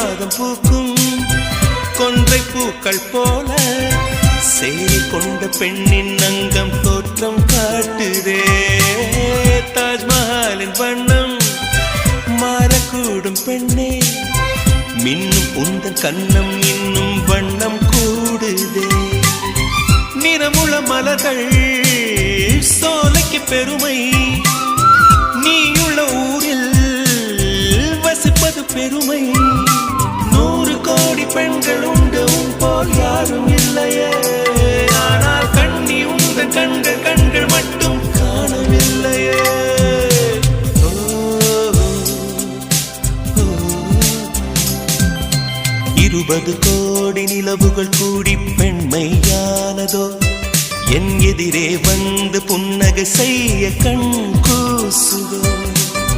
மாதம் பூக்கும் கொன்றை பூக்கள் போல சேரி கொண்ட பெண்ணின் அங்கம் தோற்றம் காட்டுதே. தாஜ்மஹாலின் வண்ணம் மாறக்கூடும் பெண்ணே, மின்னும் உந்தன் கண்ணம் இன்னும் வண்ணம் கூடுதே. நிறமுள மலர்கள் சோலைக்கு பெருமை, நீயுள்ள ஊரில் வசிப்பது பெருமை. 100 கோடி பெண்கள் உண்டு உன் போல் யாரும் இல்லையே, ஆனால் கண்ணி உந்தன் கண்கள் கண்கள் மட்டும் காணவில்லையே. 20 கோடி நிலவுகள் கூடி பெண்மையானதோ, என் எதிரே வந்து புன்னகை செய்ய கண் கூசுதோ.